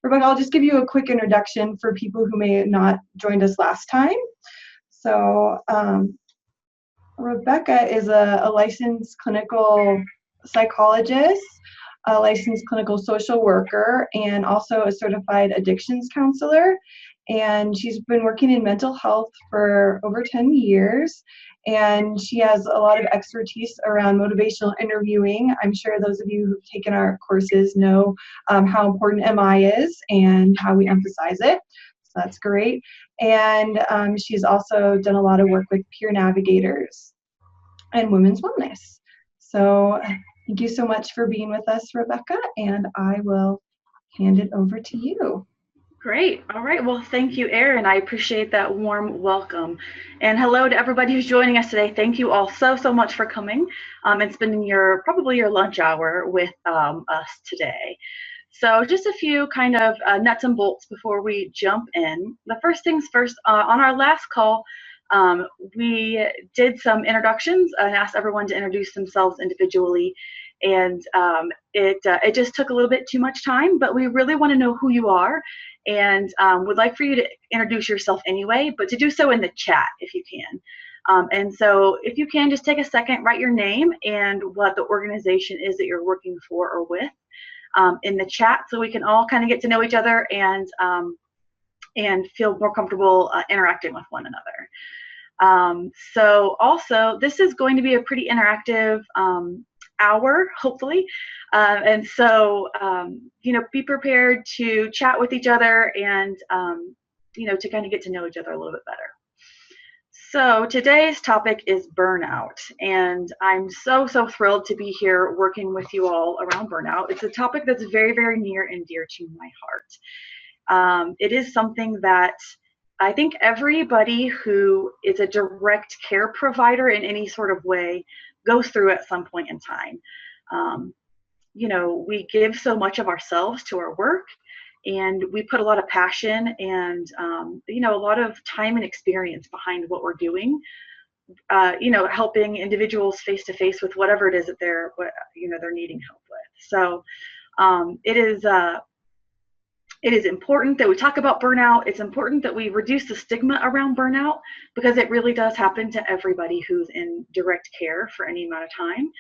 Rebecca, I'll just give you a quick introduction for people who may have not joined us last time. So Rebecca is a licensed clinical psychologist, a licensed clinical social worker, and also a certified addictions counselor. And she's been working in mental health for over 10 years. And she has a lot of expertise around motivational interviewing. I'm sure those of you who've taken our courses know how important MI is and how we emphasize it. So that's great. And she's also done a lot of work with peer navigators and women's wellness. So thank you so much for being with us, Rebecca, and I will hand it over to you. Great. All right. Well, thank you, Erin. I appreciate that warm welcome. And hello to everybody who's joining us today. Thank you all so much for coming and spending probably your lunch hour with us today. So just a few kind of nuts and bolts before we jump in. The first things first, on our last call, we did some introductions and asked everyone to introduce themselves individually. And it just took a little bit too much time, but we really want to know who you are and would like for you to introduce yourself anyway, but to do so in the chat if you can. And so if you can, just take a second, write your name and what the organization is that you're working for or with in the chat so we can all kind of get to know each other and feel more comfortable interacting with one another. So also, this is going to be a pretty interactive hour, hopefully. And so, be prepared to chat with each other and, to kind of get to know each other a little bit better. So today's topic is burnout, and I'm so thrilled to be here working with you all around burnout. It's a topic that's very near and dear to my heart. It is something that I think everybody who is a direct care provider in any sort of way goes through at some point in time. We give so much of ourselves to our work, and we put a lot of passion and a lot of time and experience behind what we're doing. Helping individuals face to face with whatever it is that they're needing help with. So it is important that we talk about burnout. It's important that we reduce the stigma around burnout because it really does happen to everybody who's in direct care for any amount of time.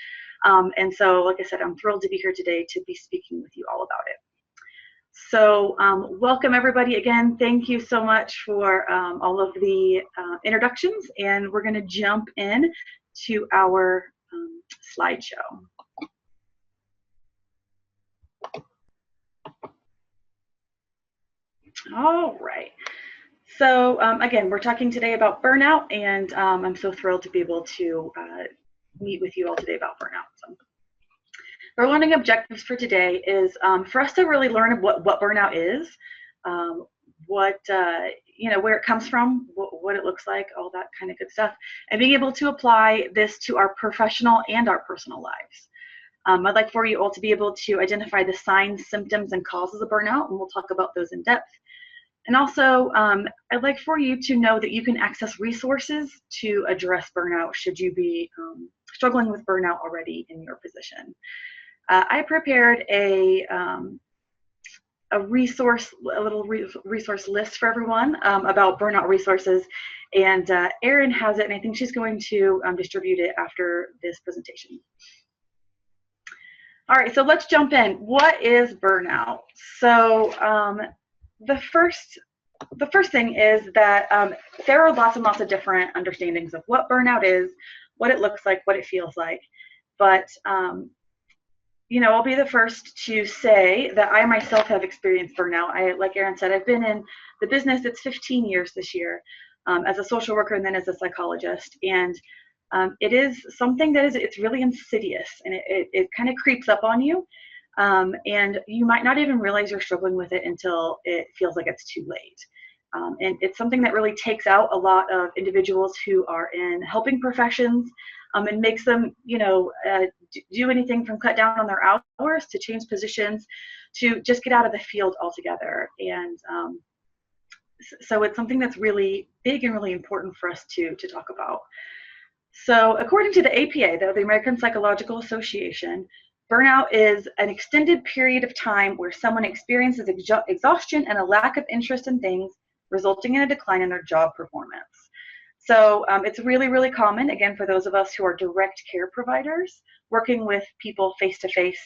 And so, like I said, I'm thrilled to be here today to be speaking with you all about it. So welcome everybody again. Thank you so much for all of the introductions, and we're going to jump in to our slideshow. All right. So again, we're talking today about burnout, and I'm so thrilled to be able to meet with you all today about burnout. So our learning objectives for today is for us to really learn what burnout is, where it comes from, what it looks like, all that kind of good stuff, and being able to apply this to our professional and our personal lives. I'd like for you all to be able to identify the signs, symptoms, and causes of burnout, and we'll talk about those in depth. And also, I'd like for you to know that you can access resources to address burnout should you be struggling with burnout already in your position. I prepared a little resource list for everyone about burnout resources, and Erin has it, and I think she's going to distribute it after this presentation. All right, so let's jump in. What is burnout? So the first thing is that there are lots and lots of different understandings of what burnout is, what it looks like, what it feels like. But I'll be the first to say that I myself have experienced burnout. Like Erin said, I've been in the business, it's 15 years this year, as a social worker and then as a psychologist. And it is something that it's really insidious, and it kind of creeps up on you. And you might not even realize you're struggling with it until it feels like it's too late. And it's something that really takes out a lot of individuals who are in helping professions, and makes them, do anything from cut down on their hours to change positions to just get out of the field altogether. And so it's something that's really big and really important for us to talk about. So according to the APA, the American Psychological Association, Burnout is an extended period of time where someone experiences exhaustion and a lack of interest in things, resulting in a decline in their job performance. So it's really, really common, again, for those of us who are direct care providers, working with people face-to-face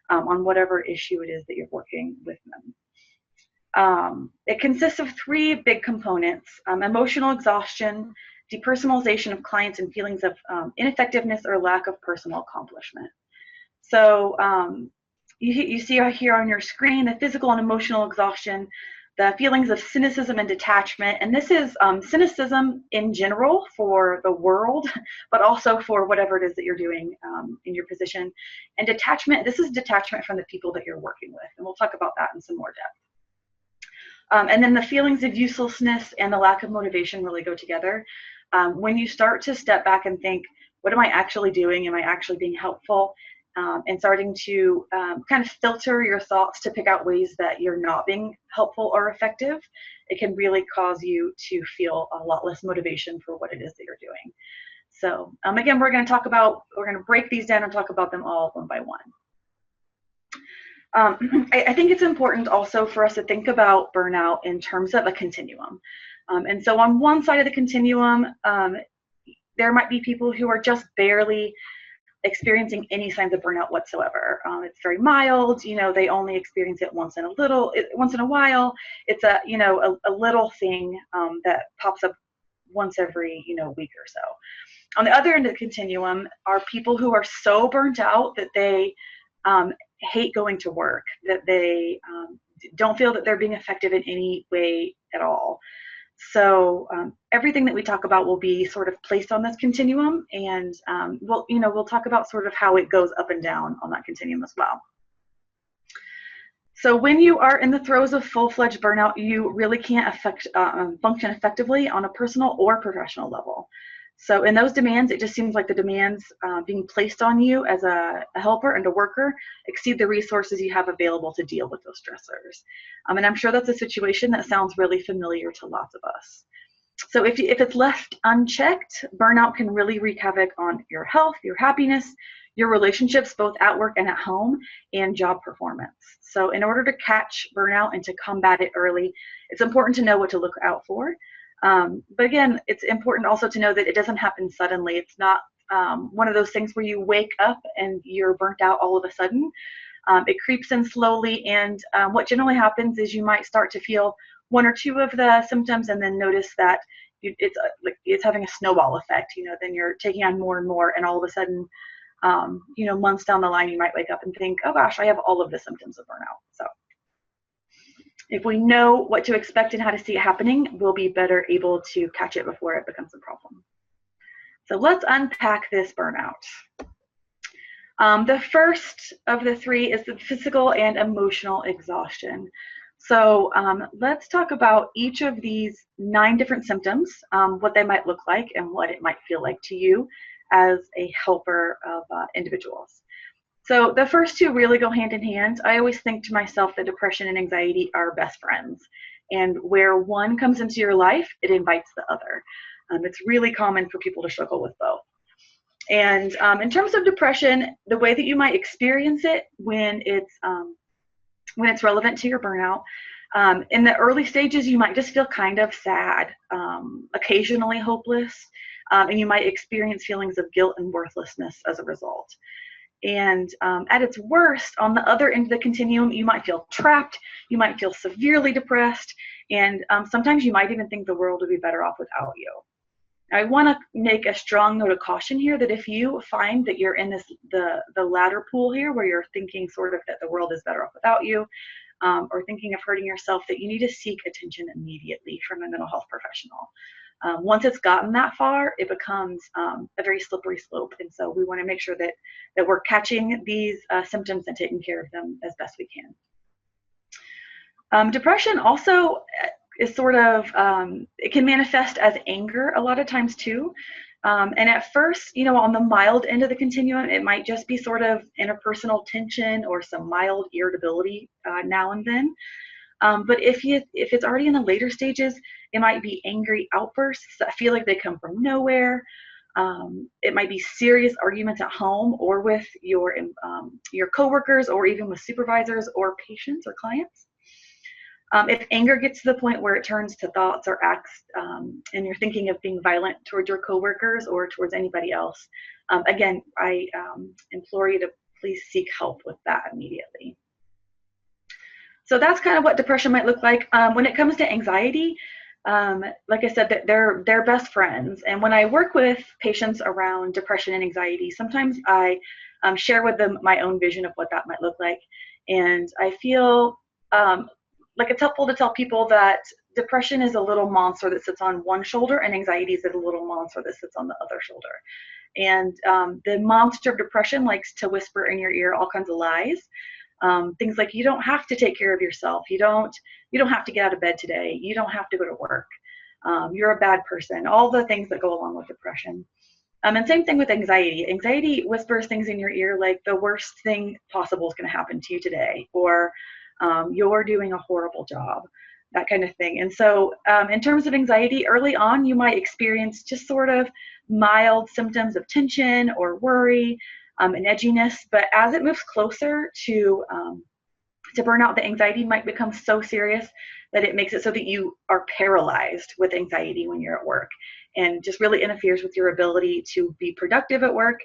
on whatever issue it is that you're working with them. It consists of three big components: emotional exhaustion, depersonalization of clients, and feelings of ineffectiveness or lack of personal accomplishment. So you see here on your screen the physical and emotional exhaustion, the feelings of cynicism and detachment. And this is cynicism in general for the world, but also for whatever it is that you're doing in your position. And detachment, this is detachment from the people that you're working with. And we'll talk about that in some more depth. And then the feelings of uselessness and the lack of motivation really go together. When you start to step back and think, what am I actually doing? Am I actually being helpful? And starting to kind of filter your thoughts to pick out ways that you're not being helpful or effective, it can really cause you to feel a lot less motivation for what it is that you're doing. So again, we're going to break these down and talk about them all one by one. I think it's important also for us to think about burnout in terms of a continuum. And so on one side of the continuum, there might be people who are just barely experiencing any signs of burnout whatsoever. It's very mild, they only experience it once in a while. It's a little thing that pops up once every week or so. On the other end of the continuum are people who are so burnt out that they hate going to work, that they don't feel that they're being effective in any way at all. So everything that we talk about will be sort of placed on this continuum, and we'll talk about sort of how it goes up and down on that continuum as well. So when you are in the throes of full-fledged burnout, you really can't function effectively on a personal or professional level. So in those demands, it just seems like the demands being placed on you as a helper and a worker exceed the resources you have available to deal with those stressors. And I'm sure that's a situation that sounds really familiar to lots of us. So if it's left unchecked, burnout can really wreak havoc on your health, your happiness, your relationships, both at work and at home, and job performance. So in order to catch burnout and to combat it early, it's important to know what to look out for. But again, it's important also to know that it doesn't happen suddenly. It's not one of those things where you wake up and you're burnt out all of a sudden. It creeps in slowly, and what generally happens is you might start to feel one or two of the symptoms and then notice that it's having a snowball effect. Then you're taking on more and more, and all of a sudden, months down the line, you might wake up and think, oh gosh, I have all of the symptoms of burnout. So if we know what to expect and how to see it happening, we'll be better able to catch it before it becomes a problem. So let's unpack this burnout. The first of the three is the physical and emotional exhaustion. So let's talk about each of these 9 different symptoms, what they might look like and what it might feel like to you as a helper of individuals. So the first two really go hand in hand. I always think to myself that depression and anxiety are best friends. And where one comes into your life, it invites the other. It's really common for people to struggle with both. And in terms of depression, the way that you might experience it when it's relevant to your burnout, in the early stages, you might just feel kind of sad, occasionally hopeless, and you might experience feelings of guilt and worthlessness as a result. And at its worst, on the other end of the continuum, you might feel trapped, you might feel severely depressed, and sometimes you might even think the world would be better off without you. I want to make a strong note of caution here that if you find that you're in the latter pool here, where you're thinking sort of that the world is better off without you, or thinking of hurting yourself, that you need to seek attention immediately from a mental health professional. Once it's gotten that far, it becomes a very slippery slope. And so we want to make sure that we're catching these symptoms and taking care of them as best we can. Depression also is sort of, it can manifest as anger a lot of times too. And at first, on the mild end of the continuum, it might just be sort of interpersonal tension or some mild irritability now and then. But if it's already in the later stages, it might be angry outbursts that feel like they come from nowhere. It might be serious arguments at home or with your coworkers, or even with supervisors or patients or clients. If anger gets to the point where it turns to thoughts or acts, and you're thinking of being violent towards your coworkers or towards anybody else, again, I implore you to please seek help with that immediately. So that's kind of what depression might look like. When it comes to anxiety, like I said, that they're best friends. And when I work with patients around depression and anxiety, sometimes I share with them my own vision of what that might look like. And I feel like it's helpful to tell people that depression is a little monster that sits on one shoulder, and anxiety is a little monster that sits on the other shoulder. And the monster of depression likes to whisper in your ear all kinds of lies. Things like, you don't have to take care of yourself. You don't have to get out of bed today. You don't have to go to work. You're a bad person. All the things that go along with depression. And same thing with anxiety. Anxiety whispers things in your ear like the worst thing possible is going to happen to you today, or you're doing a horrible job, that kind of thing. And so in terms of anxiety, early on, you might experience just sort of mild symptoms of tension or worry and edginess. But as it moves closer to burnout, the anxiety might become so serious that it makes it so that you are paralyzed with anxiety when you're at work, and just really interferes with your ability to be productive at work,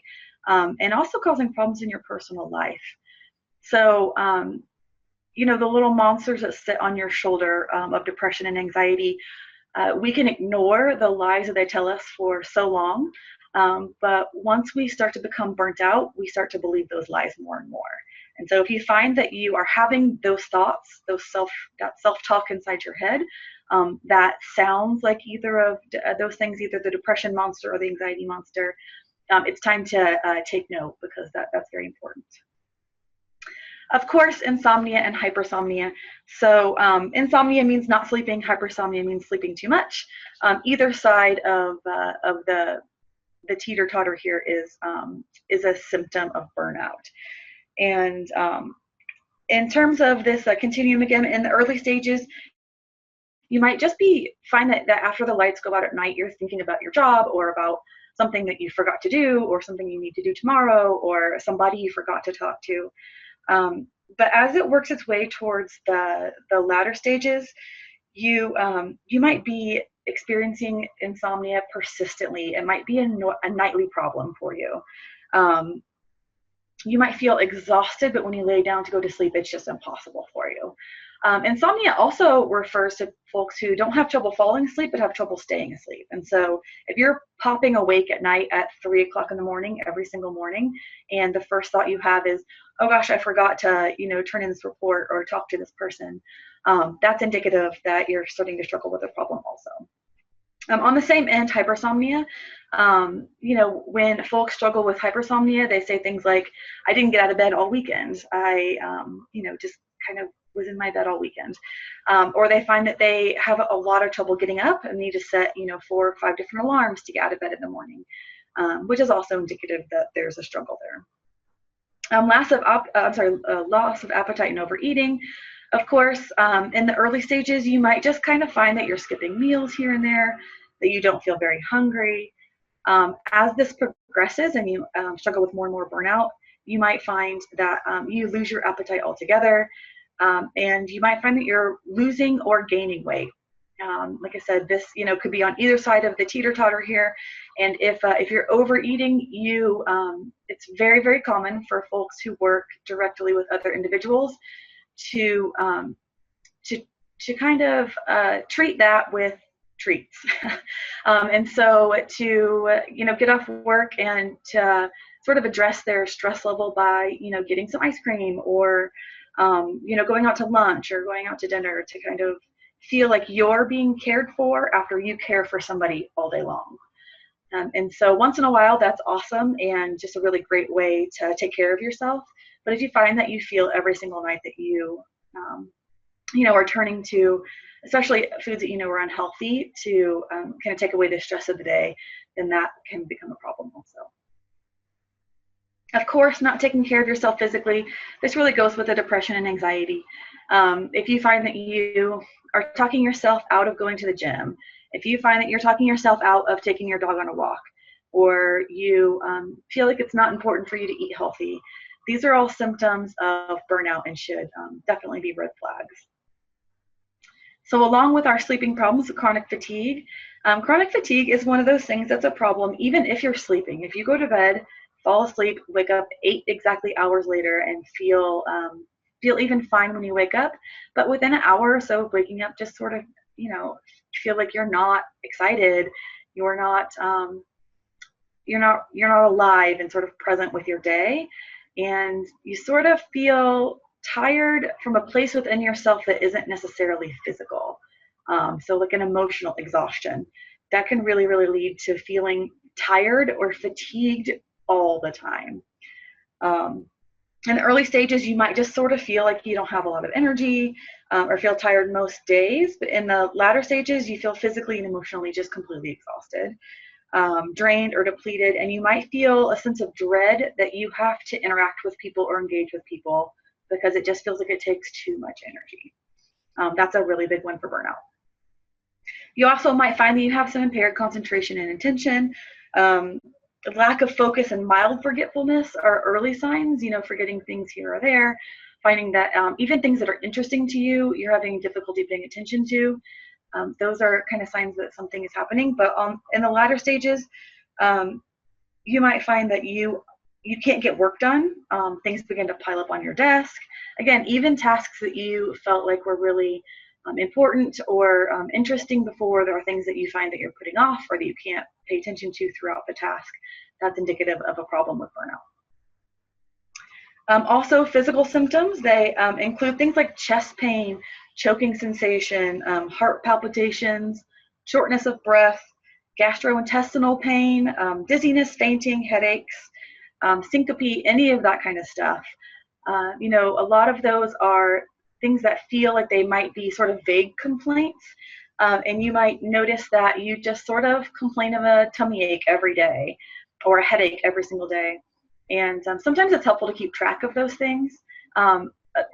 and also causing problems in your personal life. So, the little monsters that sit on your shoulder of depression and anxiety, we can ignore the lies that they tell us for so long. But once we start to become burnt out, we start to believe those lies more and more. And so if you find that you are having those thoughts, that self-talk inside your head, that sounds like either of those things, either the depression monster or the anxiety monster, it's time to take note, because that's very important. Of course, insomnia and hypersomnia. So insomnia means not sleeping. Hypersomnia means sleeping too much. Either side of the teeter-totter here is a symptom of burnout. And in terms of this continuum, again, in the early stages, you might just find that after the lights go out at night, you're thinking about your job, or about something that you forgot to do, or something you need to do tomorrow, or somebody you forgot to talk to. But as it works its way towards the latter stages, you might be experiencing insomnia persistently. It might be a nightly problem for you. You might feel exhausted, but when you lay down to go to sleep, it's just impossible for you. Insomnia also refers to folks who don't have trouble falling asleep, but have trouble staying asleep. And so if you're popping awake at night at 3 o'clock in the morning, every single morning, and the first thought you have is, oh gosh, I forgot to, turn in this report or talk to this person, that's indicative that you're starting to struggle with a problem also. On the same end, hypersomnia, when folks struggle with hypersomnia, they say things like, I didn't get out of bed all weekend. I, just kind of was in my bed all weekend. Or they find that they have a lot of trouble getting up and need to set, 4 or 5 different alarms to get out of bed in the morning, which is also indicative that there's a struggle there. Loss of appetite and overeating. Of course, in the early stages, you might just kind of find that you're skipping meals here and there, that you don't feel very hungry. As this progresses and you struggle with more and more burnout, you might find that you lose your appetite altogether, and you might find that you're losing or gaining weight. Like I said, this could be on either side of the teeter-totter here. And if you're overeating, it's very, very common for folks who work directly with other individuals to kind of treat that with treats. And so to get off work and to sort of address their stress level by getting some ice cream, or going out to lunch or going out to dinner, to kind of feel like you're being cared for after you care for somebody all day long. And so once in a while, that's awesome and just a really great way to take care of yourself. But if you find that you feel every single night that you are turning to, especially foods that are unhealthy, to kind of take away the stress of the day, then that can become a problem also. Of course, not taking care of yourself physically. This really goes with the depression and anxiety. If you find that you are talking yourself out of going to the gym, if you find that you're talking yourself out of taking your dog on a walk, or you feel like it's not important for you to eat healthy. These are all symptoms of burnout and should definitely be red flags. So along with our sleeping problems, chronic fatigue is one of those things that's a problem even if you're sleeping. If you go to bed, fall asleep, wake up 8 exactly hours later and feel even fine when you wake up, but within an hour or so of waking up, just sort of, feel like you're not excited, you're not alive and sort of present with your day, and you sort of feel tired from a place within yourself that isn't necessarily physical. So like an emotional exhaustion that can really, really lead to feeling tired or fatigued all the time. In the early stages, you might just sort of feel like you don't have a lot of energy or feel tired most days, but in the latter stages, you feel physically and emotionally just completely exhausted, drained or depleted, and you might feel a sense of dread that you have to interact with people or engage with people because it just feels like it takes too much energy. That's a really big one for burnout. You also might find that you have some impaired concentration and attention. Lack of focus and mild forgetfulness are early signs, forgetting things here or there, finding that even things that are interesting to you, you're having difficulty paying attention to. Those are kind of signs that something is happening. But in the latter stages, you might find that you can't get work done. Things begin to pile up on your desk. Again, even tasks that you felt like were really important or interesting before, there are things that you find that you're putting off or that you can't pay attention to throughout the task. That's indicative of a problem with burnout. Also, physical symptoms, they include things like chest pain, choking sensation, heart palpitations, shortness of breath, gastrointestinal pain, dizziness, fainting, headaches, syncope, any of that kind of stuff. A lot of those are things that feel like they might be sort of vague complaints. And you might notice that you just sort of complain of a tummy ache every day or a headache every single day. And sometimes it's helpful to keep track of those things.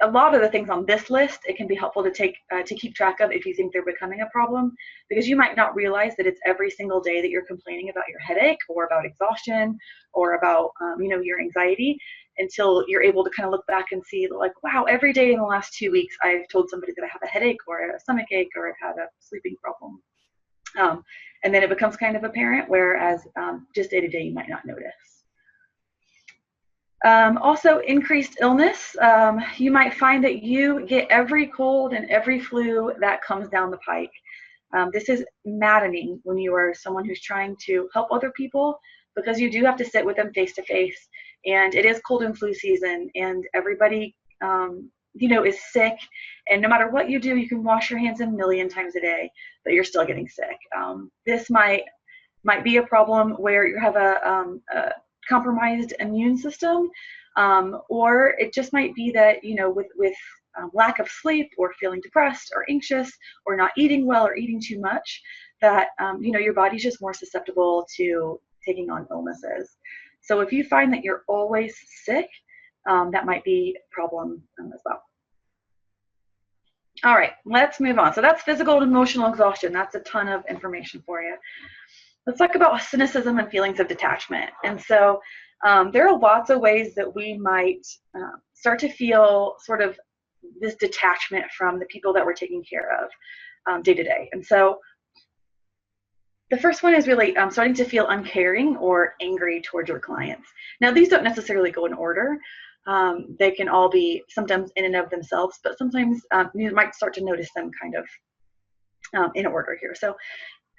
A lot of the things on this list, it can be helpful to keep track of if you think they're becoming a problem, because you might not realize that it's every single day that you're complaining about your headache or about exhaustion or about your anxiety, until you're able to kind of look back and see like, wow, every day in the last 2 weeks I've told somebody that I have a headache or a stomach ache or I've had a sleeping problem. And then it becomes kind of apparent, whereas just day to day you might not notice. Also, increased illness. You might find that you get every cold and every flu that comes down the pike. This is maddening when you are someone who's trying to help other people, because you do have to sit with them face to face, and it is cold and flu season, and everybody is sick, and no matter what you do, you can wash your hands a million times a day, but you're still getting sick. This might be a problem where you have a compromised immune system, or it just might be that with lack of sleep or feeling depressed or anxious or not eating well or eating too much, that your body's just more susceptible to taking on illnesses. So if you find that you're always sick, that might be a problem as well. All right, let's move on. So that's physical and emotional exhaustion. That's a ton of information for you. Let's talk about cynicism and feelings of detachment. And so there are lots of ways that we might start to feel sort of this detachment from the people that we're taking care of day to day. And so the first one is really starting to feel uncaring or angry towards your clients. Now, these don't necessarily go in order. They can all be sometimes in and of themselves, but sometimes you might start to notice them kind of in order here. So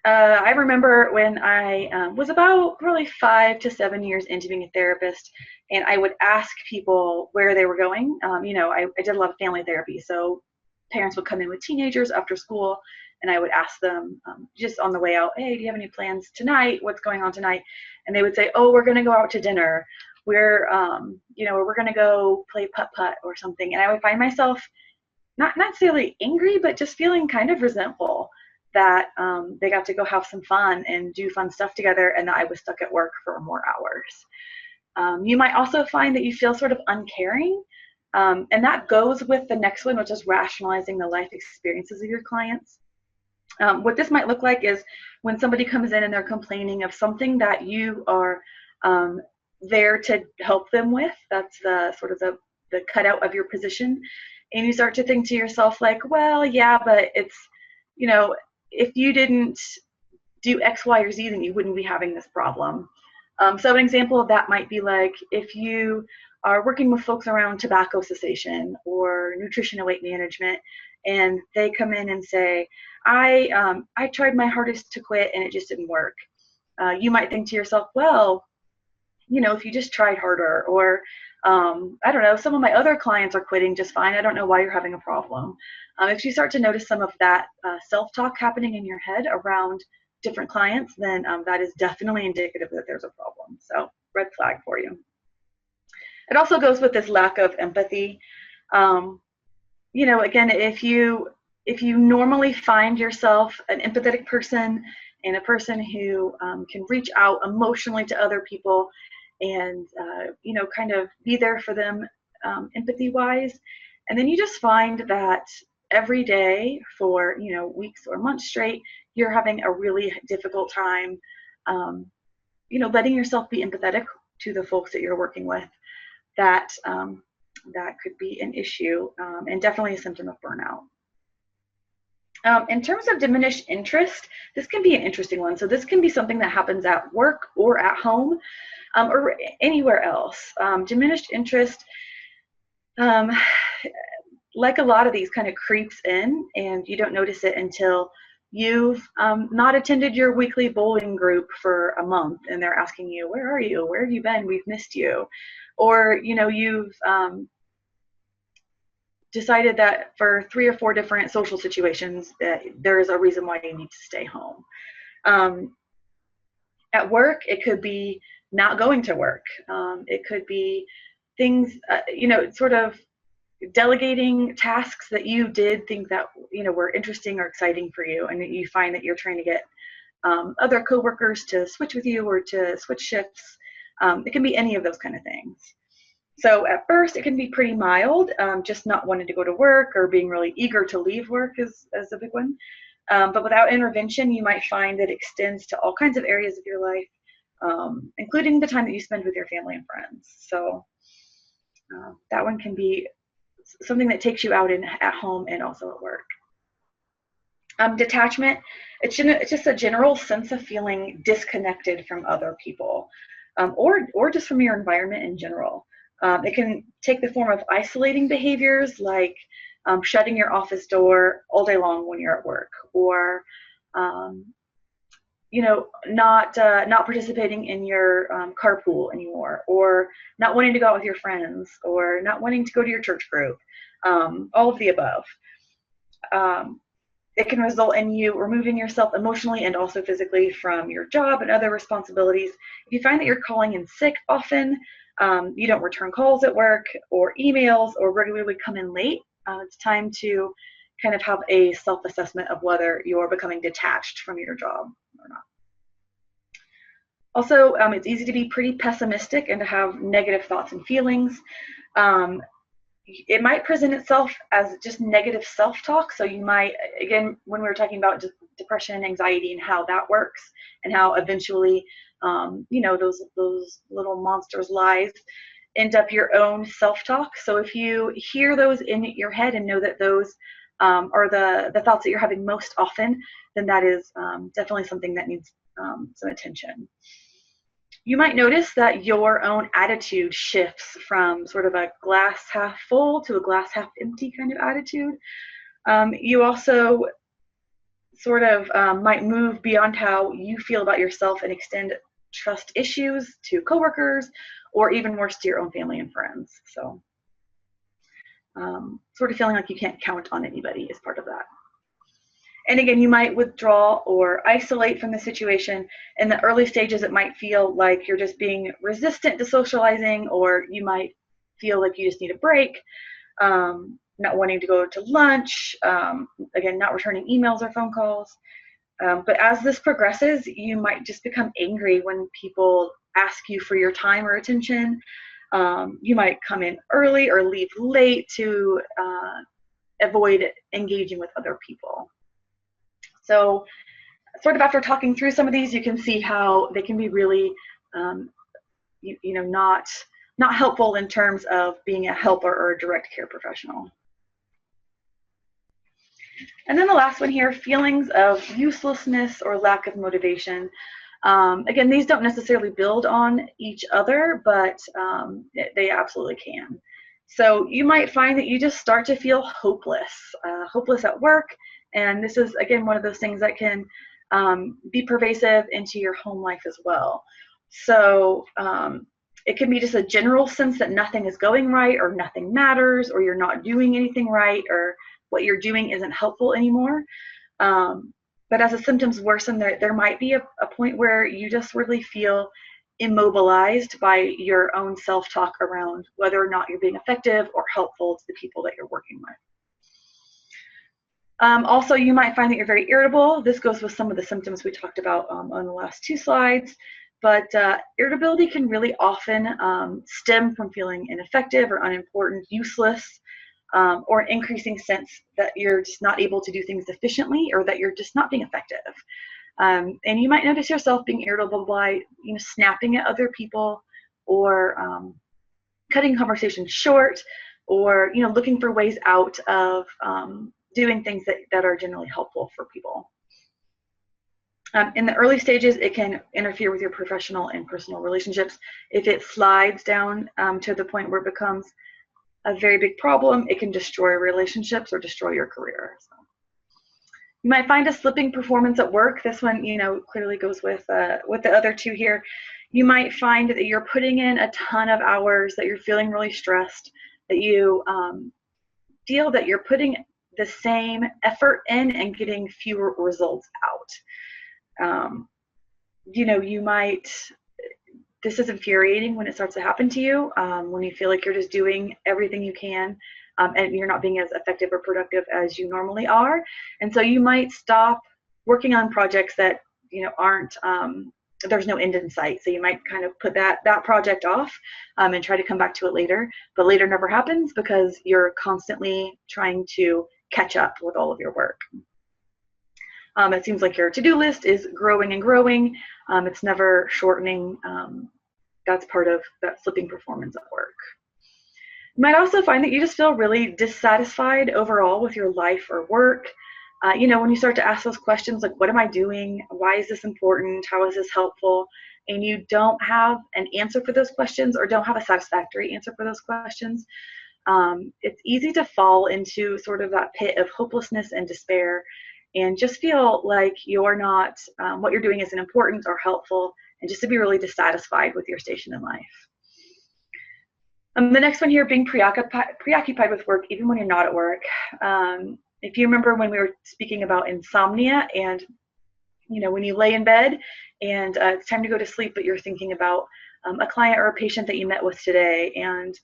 I remember when I was about probably 5 to 7 years into being a therapist, and I would ask people where they were going. I did a lot of family therapy, so parents would come in with teenagers after school, and I would ask them just on the way out, hey, do you have any plans tonight? What's going on tonight? And they would say, oh, we're going to go out to dinner. We're going to go play putt-putt or something. And I would find myself not necessarily angry, but just feeling kind of resentful that they got to go have some fun and do fun stuff together, and that I was stuck at work for more hours. You might also find that you feel sort of uncaring, and that goes with the next one, which is rationalizing the life experiences of your clients. What this might look like is when somebody comes in and they're complaining of something that you are there to help them with. That's the sort of the cutout of your position. And you start to think to yourself like, well, yeah, but it's, if you didn't do X, Y, or Z, then you wouldn't be having this problem. So an example of that might be like if you are working with folks around tobacco cessation or nutrition and weight management, and they come in and say, I tried my hardest to quit and it just didn't work. You might think to yourself, well, if you just tried harder, or I don't know, some of my other clients are quitting just fine. I don't know why you're having a problem. If you start to notice some of that self-talk happening in your head around different clients, then that is definitely indicative that there's a problem. So red flag for you. It also goes with this lack of empathy. Again, if you normally find yourself an empathetic person and a person who can reach out emotionally to other people and kind of be there for them empathy wise, and then you just find that every day for weeks or months straight you're having a really difficult time letting yourself be empathetic to the folks that you're working with, that could be an issue and definitely a symptom of burnout. In terms of diminished interest, this can be an interesting one. So this can be something that happens at work or at home or anywhere else. Diminished interest, like a lot of these, kind of creeps in and you don't notice it until you've not attended your weekly bowling group for a month and they're asking you, where are you? Where have you been? We've missed you. Or, you've decided that for 3 or 4 different social situations that there is a reason why you need to stay home. At work, it could be not going to work. It could be things, sort of delegating tasks that you did think that were interesting or exciting for you, and you find that you're trying to get other coworkers to switch with you or to switch shifts. It can be any of those kind of things. So at first it can be pretty mild, just not wanting to go to work or being really eager to leave work is a big one. But without intervention, you might find that it extends to all kinds of areas of your life, including the time that you spend with your family and friends. So that one can be something that takes you out at home and also at work. Detachment, it's just a general sense of feeling disconnected from other people, or just from your environment in general. It can take the form of isolating behaviors like shutting your office door all day long when you're at work, or not participating in your carpool anymore, or not wanting to go out with your friends, or not wanting to go to your church group. All of the above. It can result in you removing yourself emotionally and also physically from your job and other responsibilities. If you find that you're calling in sick often, you don't return calls at work or emails, or regularly come in late, it's time to kind of have a self-assessment of whether you're becoming detached from your job or not. Also, it's easy to be pretty pessimistic and to have negative thoughts and feelings. It might present itself as just negative self-talk. So you might, again, when we were talking about depression and anxiety and how that works and how eventually, those little monsters' lies end up your own self-talk. So if you hear those in your head and know that those are the thoughts that you're having most often, then that is definitely something that needs some attention. You might notice that your own attitude shifts from sort of a glass half full to a glass half empty kind of attitude. You also sort of might move beyond how you feel about yourself and extend trust issues to coworkers, or even worse, to your own family and friends. So sort of feeling like you can't count on anybody is part of that. And again, you might withdraw or isolate from the situation. In the early stages, it might feel like you're just being resistant to socializing, or you might feel like you just need a break, not wanting to go to lunch, again, not returning emails or phone calls. But as this progresses, you might just become angry when people ask you for your time or attention. You might come in early or leave late to avoid engaging with other people. So sort of after talking through some of these, you can see how they can be really, not helpful in terms of being a helper or a direct care professional. And then the last one here, feelings of uselessness or lack of motivation. Again, these don't necessarily build on each other, but they absolutely can. So you might find that you just start to feel hopeless, hopeless at work. And this is, again, one of those things that can be pervasive into your home life as well. So it can be just a general sense that nothing is going right, or nothing matters, or you're not doing anything right, or what you're doing isn't helpful anymore. But as the symptoms worsen, there might be a point where you just really feel immobilized by your own self-talk around whether or not you're being effective or helpful to the people that you're working with. Also, you might find that you're very irritable. This goes with some of the symptoms we talked about on the last two slides. But irritability can really often stem from feeling ineffective or unimportant, useless, or an increasing sense that you're just not able to do things efficiently, or that you're just not being effective. And you might notice yourself being irritable by snapping at other people, or cutting conversations short, or looking for ways out of doing things that are generally helpful for people. In the early stages, it can interfere with your professional and personal relationships. If it slides down to the point where it becomes a very big problem, it can destroy relationships or destroy your career. So you might find a slipping performance at work. This one, clearly goes with the other two here. You might find that you're putting in a ton of hours, that you're feeling really stressed, that you feel that you're putting the same effort in and getting fewer results out. You might, this is infuriating when it starts to happen to you, when you feel like you're just doing everything you can, and you're not being as effective or productive as you normally are. And so you might stop working on projects that, aren't, there's no end in sight. So you might kind of put that project off and try to come back to it later, but later never happens because you're constantly trying to catch up with all of your work. It seems like your to-do list is growing and growing. It's never shortening. That's part of that slipping performance at work. You might also find that you just feel really dissatisfied overall with your life or work. When you start to ask those questions like, what am I doing? Why is this important? How is this helpful? And you don't have an answer for those questions, or don't have a satisfactory answer for those questions. It's easy to fall into sort of that pit of hopelessness and despair, and just feel like you're not, what you're doing isn't important or helpful, and just to be really dissatisfied with your station in life. The next one here, being preoccupied with work even when you're not at work. If you remember when we were speaking about insomnia, and when you lay in bed and it's time to go to sleep, but you're thinking about a client or a patient that you met with today, and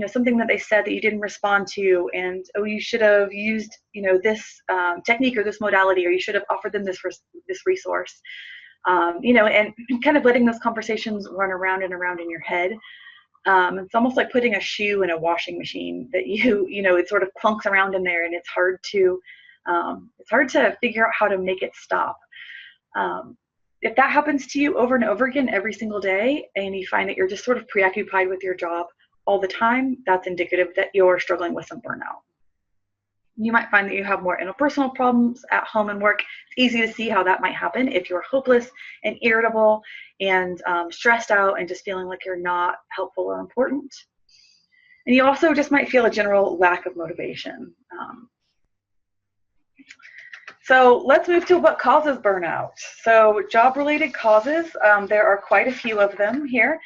something that they said that you didn't respond to, and you should have used this technique or this modality, or you should have offered them this resource, and kind of letting those conversations run around and around in your head. It's almost like putting a shoe in a washing machine that it sort of clunks around in there, and it's hard to figure out how to make it stop. If that happens to you over and over again every single day, and you find that you're just sort of preoccupied with your job all the time, that's indicative that you're struggling with some burnout. You might find that you have more interpersonal problems at home and work. It's easy to see how that might happen if you're hopeless and irritable and stressed out and just feeling like you're not helpful or important. And you also just might feel a general lack of motivation. So let's move to what causes burnout. So job-related causes, there are quite a few of them here.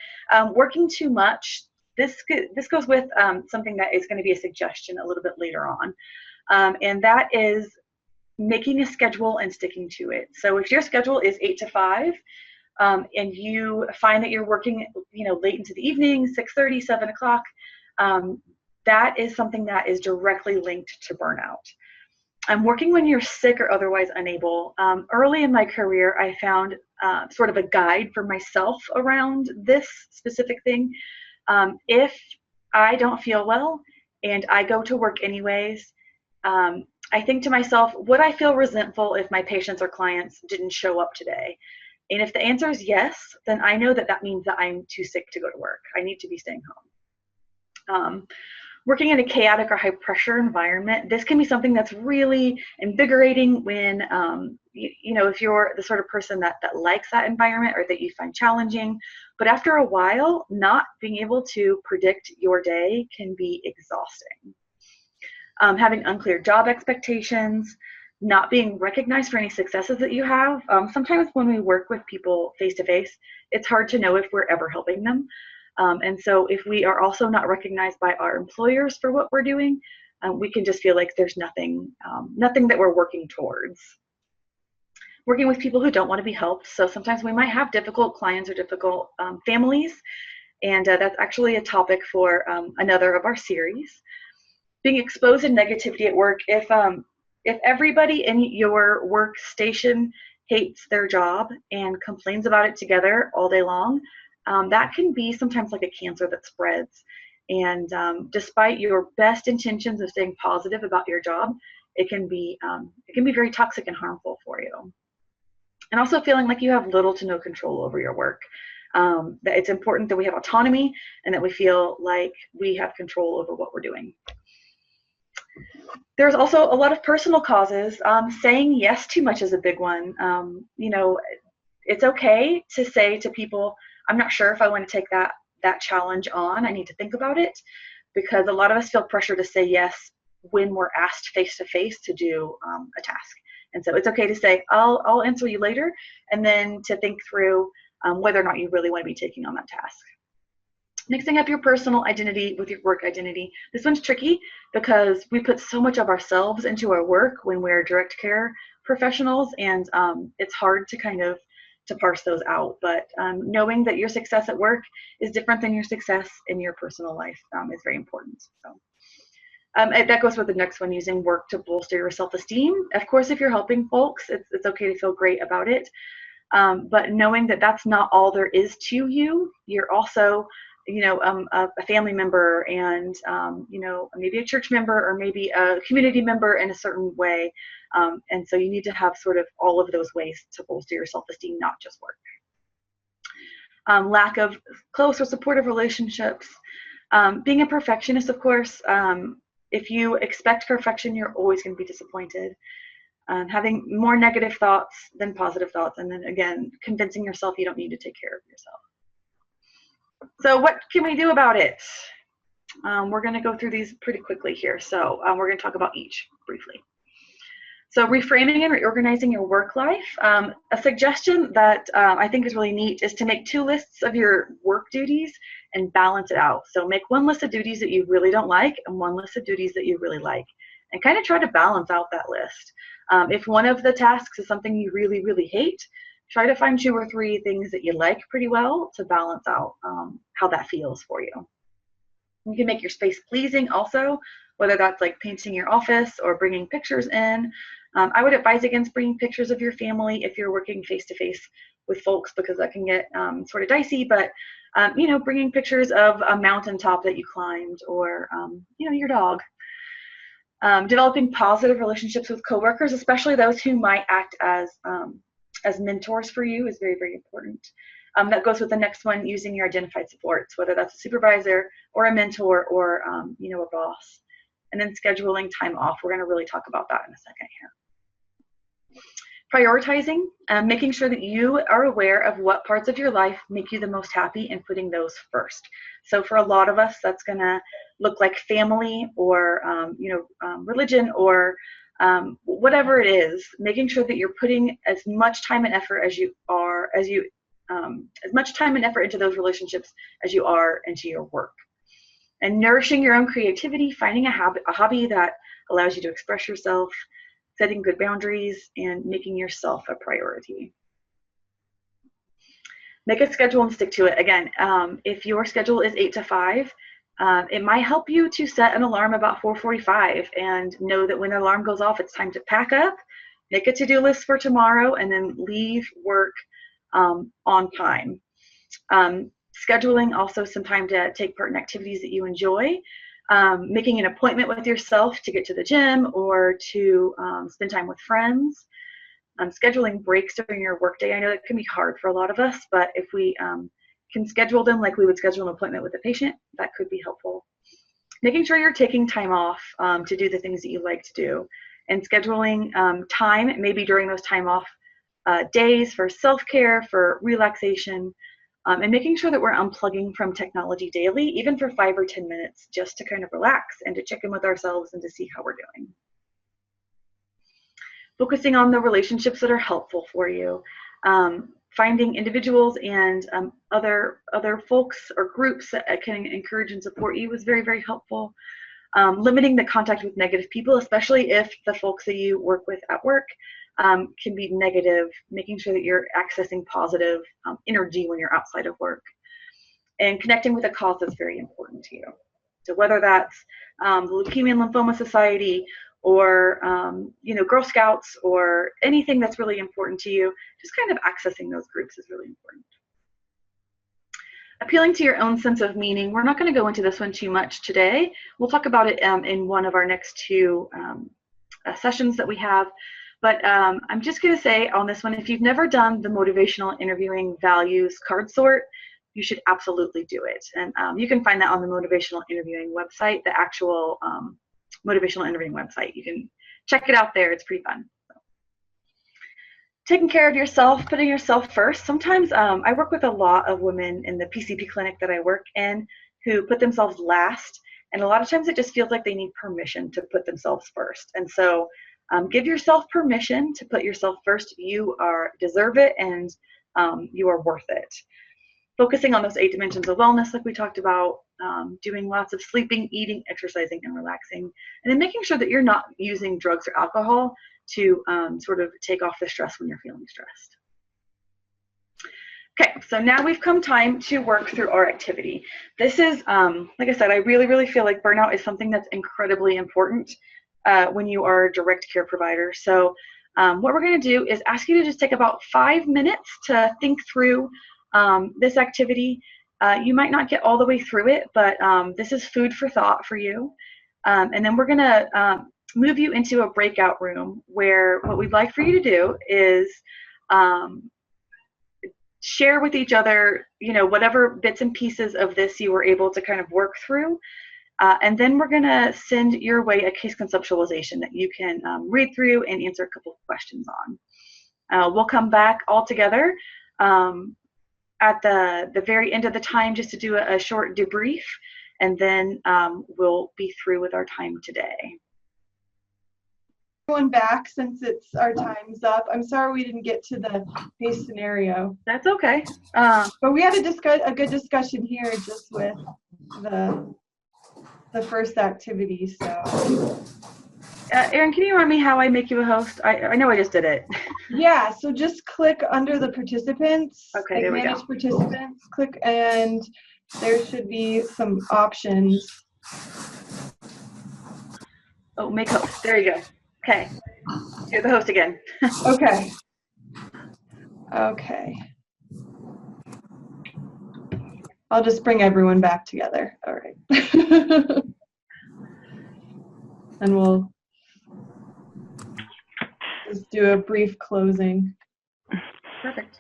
Working too much. This goes with something that is going to be a suggestion a little bit later on, and that is making a schedule and sticking to it. So if your schedule is 8 to 5, and you find that you're working, late into the evening, 6:30, 7 o'clock, that is something that is directly linked to burnout. Working when you're sick or otherwise unable. Early in my career, I found sort of a guide for myself around this specific thing. If I don't feel well and I go to work anyways, I think to myself, would I feel resentful if my patients or clients didn't show up today? And if the answer is yes, then I know that that means that I'm too sick to go to work. I need to be staying home. Working in a chaotic or high pressure environment, this can be something that's really invigorating when, if you're the sort of person that likes that environment or that you find challenging. But after a while, not being able to predict your day can be exhausting. Having unclear job expectations, not being recognized for any successes that you have. Sometimes when we work with people face to face, it's hard to know if we're ever helping them. And so if we are also not recognized by our employers for what we're doing, we can just feel like there's nothing that we're working towards. Working with people who don't want to be helped. So sometimes we might have difficult clients or difficult families, and that's actually a topic for another of our series. Being exposed to negativity at work. If everybody in your workstation hates their job and complains about it together all day long, that can be sometimes like a cancer that spreads. And despite your best intentions of staying positive about your job, it can be very toxic and harmful for you. And also feeling like you have little to no control over your work. That it's important that we have autonomy and that we feel like we have control over what we're doing. There's also a lot of personal causes. Saying yes too much is a big one. It's okay to say to people, I'm not sure if I want to take that challenge on. I need to think about it, because a lot of us feel pressure to say yes when we're asked face to face to do a task. And so it's okay to say, I'll answer you later, and then to think through whether or not you really want to be taking on that task. Mixing up your personal identity with your work identity. This one's tricky because we put so much of ourselves into our work when we're direct care professionals, and it's hard to parse those out. But knowing that your success at work is different than your success in your personal life is very important. So that goes with the next one, using work to bolster your self-esteem. Of course, if you're helping folks, it's okay to feel great about it. But knowing that that's not all there is to you, you're also a family member, and maybe a church member, or maybe a community member in a certain way, and so you need to have sort of all of those ways to bolster your self-esteem, not just work. Lack of close or supportive relationships. Being a perfectionist, of course, if you expect perfection, you're always going to be disappointed. Having more negative thoughts than positive thoughts, and then again, convincing yourself you don't need to take care of yourself. So what can we do about it? We're going to go through these pretty quickly here. So we're going to talk about each briefly. So reframing and reorganizing your work life. A suggestion that I think is really neat is to make 2 lists of your work duties and balance it out. So make one list of duties that you really don't like and one list of duties that you really like, and kind of try to balance out that list. If one of the tasks is something you really, really hate, try to find 2 or 3 things that you like pretty well to balance out how that feels for you. You can make your space pleasing also, whether that's like painting your office or bringing pictures in. I would advise against bringing pictures of your family if you're working face-to-face with folks, because that can get sort of dicey, but bringing pictures of a mountaintop that you climbed, or your dog. Developing positive relationships with coworkers, especially those who might act as mentors for you, is very, very important. That goes with the next one, using your identified supports, whether that's a supervisor or a mentor or a boss. And then scheduling time off. We're going to really talk about that in a second here. Prioritizing, making sure that you are aware of what parts of your life make you the most happy and putting those first. So for a lot of us, that's going to look like family or religion or whatever it is, making sure that you're putting as much time and effort into those relationships as you are into your work. And nourishing your own creativity, finding a hobby that allows you to express yourself, setting good boundaries, and making yourself a priority. Make a schedule and stick to it. Again, if your schedule is 8 to 5, it might help you to set an alarm about 4:45 and know that when the alarm goes off, it's time to pack up, make a to-do list for tomorrow, and then leave work on time. Scheduling also some time to take part in activities that you enjoy. making an appointment with yourself to get to the gym or to spend time with friends, scheduling breaks during your workday. I know that can be hard for a lot of us, but if we can schedule them like we would schedule an appointment with a patient, that could be helpful. Making sure you're taking time off to do the things that you like to do, and scheduling time, maybe during those time off days, for self-care, for relaxation, and making sure that we're unplugging from technology daily, even for 5 or 10 minutes, just to kind of relax and to check in with ourselves and to see how we're doing. Focusing on the relationships that are helpful for you. Finding individuals and other folks or groups that can encourage and support you was very, very helpful. Limiting the contact with negative people, especially if the folks that you work with at work can be negative, making sure that you're accessing positive energy when you're outside of work. And connecting with a cause that's very important to you. So whether that's the Leukemia and Lymphoma Society, or Girl Scouts, or anything that's really important to you, just kind of accessing those groups is really important. Appealing to your own sense of meaning. We're not going to go into this one too much today. We'll talk about it in one of our next 2 sessions that we have. But I'm just going to say on this one, if you've never done the motivational interviewing values card sort, you should absolutely do it. And you can find that on the motivational interviewing website, the actual motivational interviewing website. You can check it out there. It's pretty fun. So. Taking care of yourself, putting yourself first. Sometimes I work with a lot of women in the PCP clinic that I work in who put themselves last. And a lot of times it just feels like they need permission to put themselves first. And so give yourself permission to put yourself first. You deserve it, and you are worth it. Focusing on those 8 dimensions of wellness, like we talked about, doing lots of sleeping, eating, exercising, and relaxing, and then making sure that you're not using drugs or alcohol to sort of take off the stress when you're feeling stressed. Okay, so now we've come time to work through our activity. This is, like I said, I really, really feel like burnout is something that's incredibly important when you are a direct care provider. So what we're going to do is ask you to just take about 5 minutes to think through this activity. You might not get all the way through it, but this is food for thought for you. And then we're going to move you into a breakout room where what we'd like for you to do is share with each other, whatever bits and pieces of this you were able to kind of work through. And then we're going to send your way a case conceptualization that you can read through and answer a couple of questions on. We'll come back all together at the very end of the time just to do a short debrief, and then we'll be through with our time today. Everyone back since our time's up. I'm sorry we didn't get to the case scenario. That's okay. But we had a good discussion here just with the first activity. So Erin, can you remind me how I make you a host? I know I just did it. Yeah, so just click under the participants. Okay, there we go. Manage participants, click, and there should be some options. Oh, make host. There you go. Okay. You're the host again. Okay. Okay. I'll just bring everyone back together. All right. And we'll just do a brief closing. Perfect.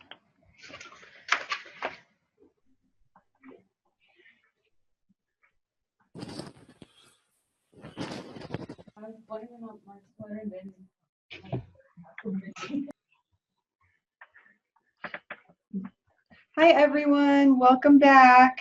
Hi, everyone. Welcome back.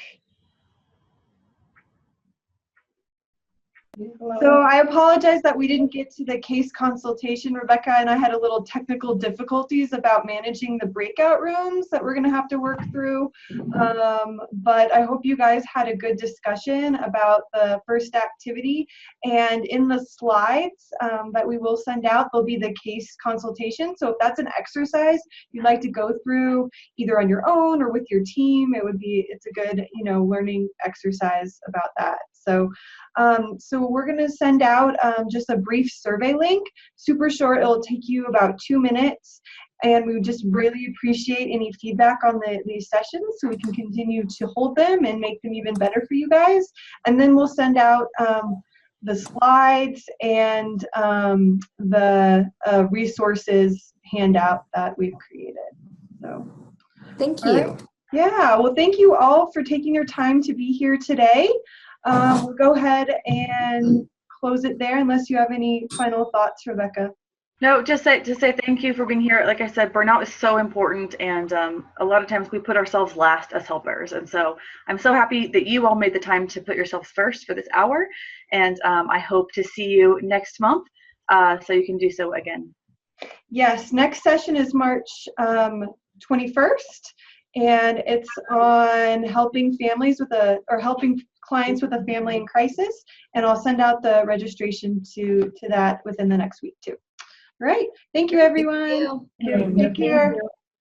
So I apologize that we didn't get to the case consultation. Rebecca and I had a little technical difficulties about managing the breakout rooms that we're going to have to work through. But I hope you guys had a good discussion about the first activity. And in the slides that we will send out, there'll be the case consultation. So if that's an exercise you'd like to go through either on your own or with your team, it's a good, learning exercise about that. So we're going to send out just a brief survey link, super short. It'll take you about 2 minutes, And we would just really appreciate any feedback on these sessions so we can continue to hold them and make them even better for you guys. And then we'll send out the slides and the resources handout that we've created. So, thank all you. right. Yeah, well, thank you all for taking your time to be here today. We'll go ahead and close it there unless you have any final thoughts, Rebecca. No, just say thank you for being here. Like I said, burnout is so important, and a lot of times we put ourselves last as helpers. And so I'm so happy that you all made the time to put yourselves first for this hour. And I hope to see you next month, so you can do so again. Yes, next session is March 21st, and it's on helping families helping clients with a family in crisis. And I'll send out the registration to that within the next week too. All right. Thank you, everyone. Thank you. Take care.